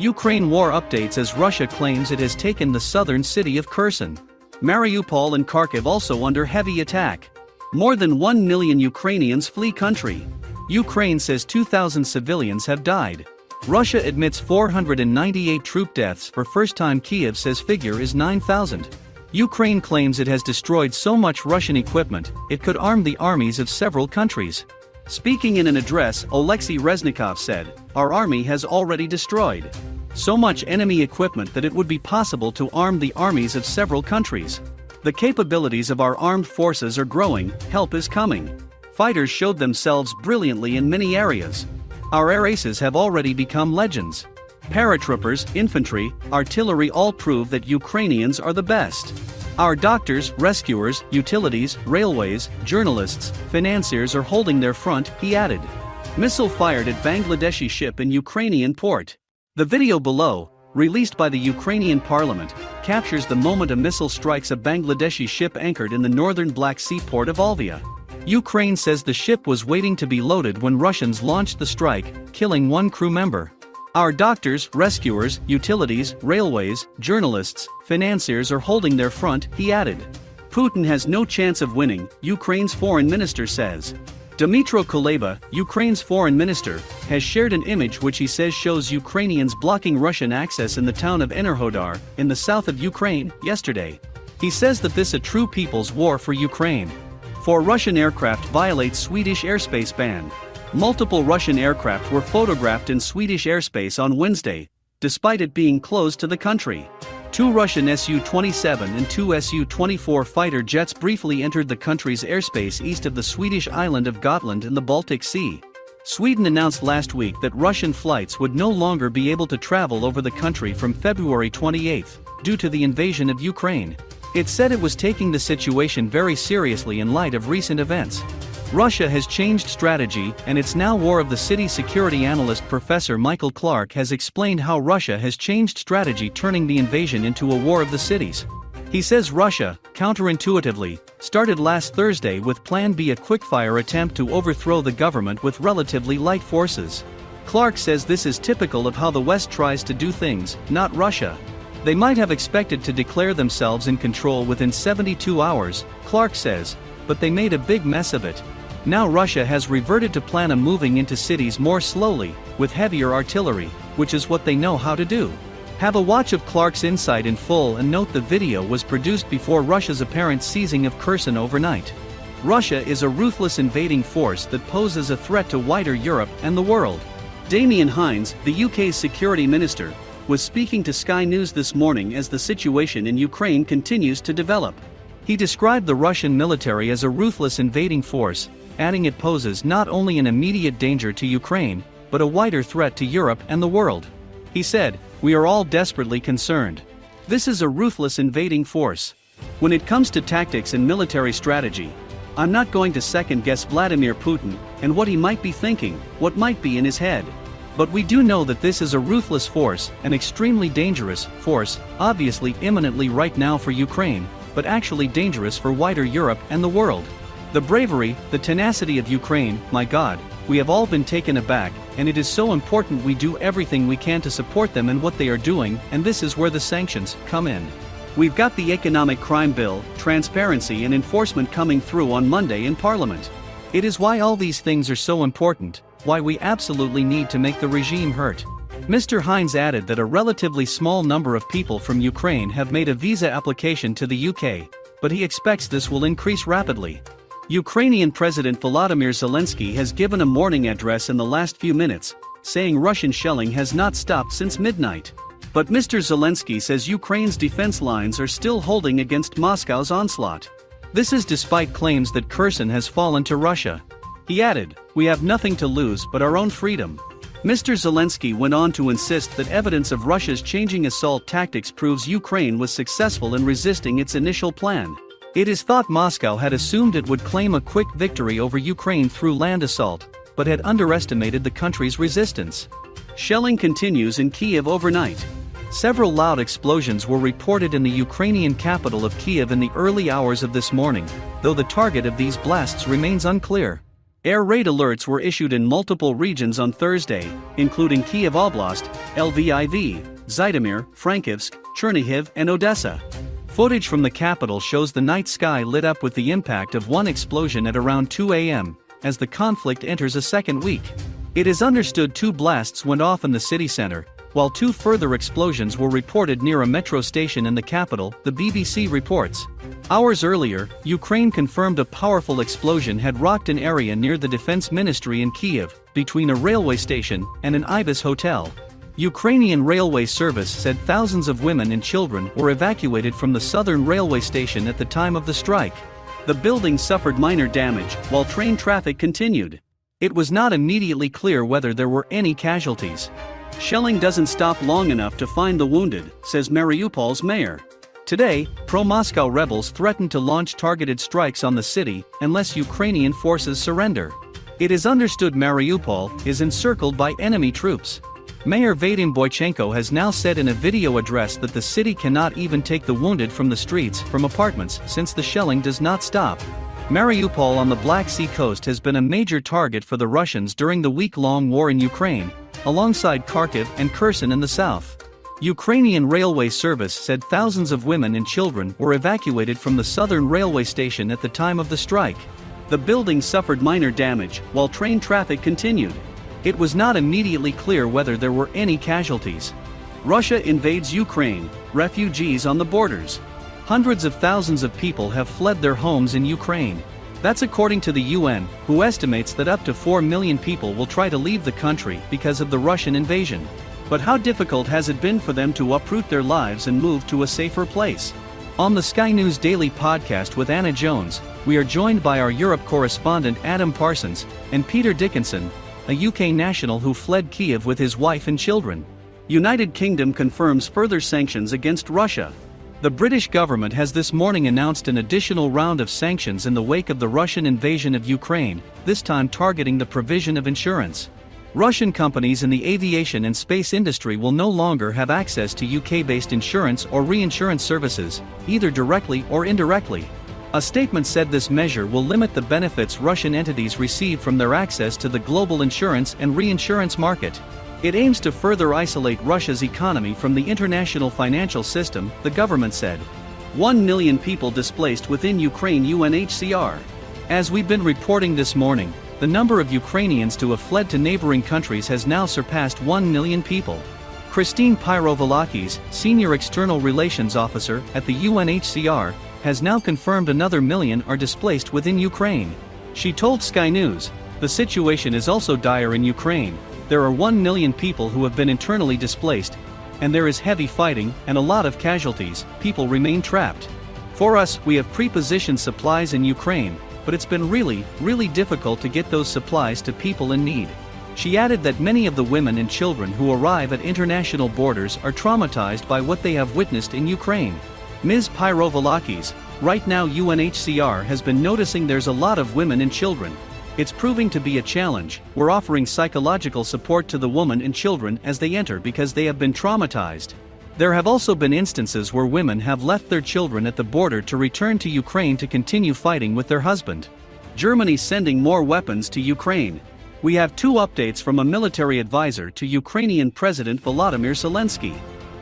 Ukraine war updates as Russia claims it has taken the southern city of Kherson. Mariupol and Kharkiv also under heavy attack. More than 1 million Ukrainians flee country. Ukraine says 2,000 civilians have died. Russia admits 498 troop deaths for first time. Kyiv says figure is 9,000. Ukraine claims it has destroyed so much Russian equipment, it could arm the armies of several countries. Speaking in an address, Alexei Reznikov said, "Our army has already destroyed so much enemy equipment that it would be possible to arm the armies of several countries. The capabilities of our armed forces are growing, help is coming. Fighters showed themselves brilliantly in many areas. Our air aces have already become legends. Paratroopers, infantry, artillery all prove that Ukrainians are the best. Our doctors, rescuers, utilities, railways, journalists, financiers are holding their front," he added. Missile fired at Bangladeshi ship in Ukrainian port. The video below, released by the Ukrainian parliament, captures the moment a missile strikes a Bangladeshi ship anchored in the northern Black Sea port of Alvia. Ukraine says the ship was waiting to be loaded when Russians launched the strike, killing one crew member. Our doctors, rescuers, utilities, railways, journalists, financiers are holding their front, he added. Putin has no chance of winning, Ukraine's foreign minister says. Dmytro Kuleba, Ukraine's foreign minister, has shared an image which he says shows Ukrainians blocking Russian access in the town of Enerhodar, in the south of Ukraine, yesterday. He says that this is a true people's war for Ukraine. 4 Russian aircraft violate Swedish airspace ban. Multiple Russian aircraft were photographed in Swedish airspace on Wednesday, despite it being closed to the country. 2 Russian Su-27 and 2 Su-24 fighter jets briefly entered the country's airspace east of the Swedish island of Gotland in the Baltic Sea. Sweden announced last week that Russian flights would no longer be able to travel over the country from February 28, due to the invasion of Ukraine. It said it was taking the situation very seriously in light of recent events. Russia has changed strategy, and it's now war of the city. Security analyst Professor Michael Clark has explained how Russia has changed strategy, turning the invasion into a war of the cities. He says Russia, counterintuitively, started last Thursday with Plan B, a quickfire attempt to overthrow the government with relatively light forces. Clark says this is typical of how the West tries to do things, not Russia. They might have expected to declare themselves in control within 72 hours, Clark says, but they made a big mess of it. Now Russia has reverted to plan on moving into cities more slowly, with heavier artillery, which is what they know how to do. Have a watch of Clark's insight in full, and note the video was produced before Russia's apparent seizing of Kherson overnight. Russia is a ruthless invading force that poses a threat to wider Europe and the world. Damien Hines, the UK's security minister, was speaking to Sky News this morning as the situation in Ukraine continues to develop. He described the Russian military as a ruthless invading force, adding it poses not only an immediate danger to Ukraine, but a wider threat to Europe and the world. He said, "We are all desperately concerned. This is a ruthless invading force. When it comes to tactics and military strategy, I'm not going to second-guess Vladimir Putin and what he might be thinking, what might be in his head. But we do know that this is a ruthless force, an extremely dangerous force, obviously imminently right now for Ukraine, but actually dangerous for wider Europe and the world. The bravery, the tenacity of Ukraine, my God, we have all been taken aback, and it is so important we do everything we can to support them in what they are doing, and this is where the sanctions come in. We've got the economic crime bill, transparency and enforcement coming through on Monday in Parliament. It is why all these things are so important, why we absolutely need to make the regime hurt." Mr. Hines added that a relatively small number of people from Ukraine have made a visa application to the UK, but he expects this will increase rapidly. Ukrainian President Volodymyr Zelensky has given a morning address in the last few minutes, saying Russian shelling has not stopped since midnight. But Mr. Zelensky says Ukraine's defense lines are still holding against Moscow's onslaught. This is despite claims that Kherson has fallen to Russia. He added, "We have nothing to lose but our own freedom." Mr. Zelensky went on to insist that evidence of Russia's changing assault tactics proves Ukraine was successful in resisting its initial plan. It is thought Moscow had assumed it would claim a quick victory over Ukraine through land assault, but had underestimated the country's resistance. Shelling continues in Kyiv overnight. Several loud explosions were reported in the Ukrainian capital of Kyiv in the early hours of this morning, though the target of these blasts remains unclear. Air raid alerts were issued in multiple regions on Thursday, including Kiev Oblast, Lviv, Zhytomyr, Frankivsk, Chernihiv, and Odessa. Footage from the capital shows the night sky lit up with the impact of one explosion at around 2 a.m., as the conflict enters a second week. It is understood 2 blasts went off in the city center, while 2 further explosions were reported near a metro station in the capital, the BBC reports. Hours earlier, Ukraine confirmed a powerful explosion had rocked an area near the defense ministry in Kiev, between a railway station and an Ibis hotel. Ukrainian railway service said thousands of women and children were evacuated from the southern railway station at the time of the strike. The building suffered minor damage, while train traffic continued. It was not immediately clear whether there were any casualties. Shelling doesn't stop long enough to find the wounded, says Mariupol's mayor. Today, pro-Moscow rebels threatened to launch targeted strikes on the city unless Ukrainian forces surrender. It is understood Mariupol is encircled by enemy troops. Mayor Vadim Boychenko has now said in a video address that the city cannot even take the wounded from the streets from apartments since the shelling does not stop. Mariupol on the Black Sea coast has been a major target for the Russians during the week-long war in Ukraine, alongside Kharkiv and Kherson in the south. Ukrainian railway service said thousands of women and children were evacuated from the southern railway station at the time of the strike. The building suffered minor damage, while train traffic continued. It was not immediately clear whether there were any casualties. Russia invades Ukraine, refugees on the borders. Hundreds of thousands of people have fled their homes in Ukraine. That's according to the UN, who estimates that up to 4 million people will try to leave the country because of the Russian invasion. But how difficult has it been for them to uproot their lives and move to a safer place? On the Sky News Daily podcast with Anna Jones, we are joined by our Europe correspondent Adam Parsons and Peter Dickinson, a UK national who fled Kiev with his wife and children. United Kingdom confirms further sanctions against Russia. The British government has this morning announced an additional round of sanctions in the wake of the Russian invasion of Ukraine, this time targeting the provision of insurance. Russian companies in the aviation and space industry will no longer have access to UK-based insurance or reinsurance services, either directly or indirectly. A statement said this measure will limit the benefits Russian entities receive from their access to the global insurance and reinsurance market. It aims to further isolate Russia's economy from the international financial system, the government said. 1 million people displaced within Ukraine. UNHCR. As we've been reporting this morning, the number of Ukrainians to have fled to neighboring countries has now surpassed 1 million people. Christine Pyrovolakis, Senior External Relations Officer at the UNHCR, has now confirmed another million are displaced within Ukraine. She told Sky News, "The situation is also dire in Ukraine. There are 1 million people who have been internally displaced, and there is heavy fighting and a lot of casualties. People remain trapped. For us, we have pre-positioned supplies in Ukraine, but it's been really difficult to get those supplies to people in need." She added that many of the women and children who arrive at international borders are traumatized by what they have witnessed in Ukraine. Ms. Pyrovolakis, "Right now UNHCR has been noticing there's a lot of women and children. It's proving to be a challenge. We're offering psychological support to the women and children as they enter because they have been traumatized. There have also been instances where women have left their children at the border to return to Ukraine to continue fighting with their husband." Germany sending more weapons to Ukraine. We have 2 updates from a military advisor to Ukrainian President Volodymyr Zelensky.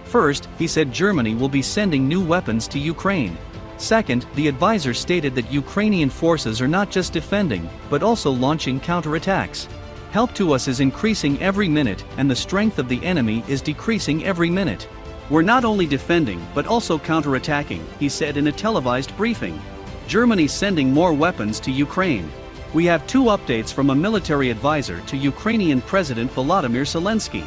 First, he said Germany will be sending new weapons to Ukraine. Second, the advisor stated that Ukrainian forces are not just defending, but also launching counterattacks. "Help to us is increasing every minute, and the strength of the enemy is decreasing every minute. We're not only defending but also counterattacking," he said in a televised briefing. Germany sending more weapons to Ukraine. We have 2 updates from a military advisor to Ukrainian President Volodymyr Zelensky.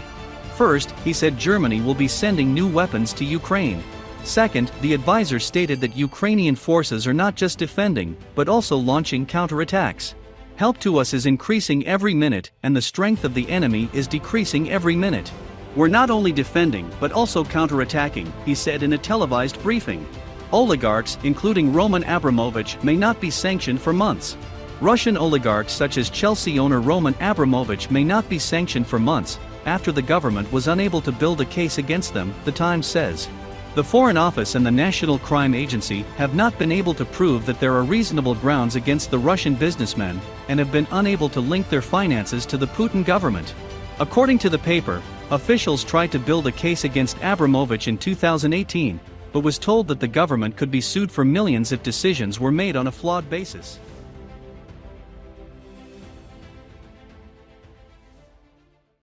First, he said Germany will be sending new weapons to Ukraine. Second, the advisor stated that Ukrainian forces are not just defending, but also launching counterattacks. "Help to us is increasing every minute, and the strength of the enemy is decreasing every minute. We're not only defending but also counterattacking," he said in a televised briefing. Oligarchs, including Roman Abramovich, may not be sanctioned for months. Russian oligarchs such as Chelsea owner Roman Abramovich may not be sanctioned for months, after the government was unable to build a case against them, the Times says. The Foreign Office and the National Crime Agency have not been able to prove that there are reasonable grounds against the Russian businessmen, and have been unable to link their finances to the Putin government. According to the paper, officials tried to build a case against Abramovich in 2018, but was told that the government could be sued for millions if decisions were made on a flawed basis.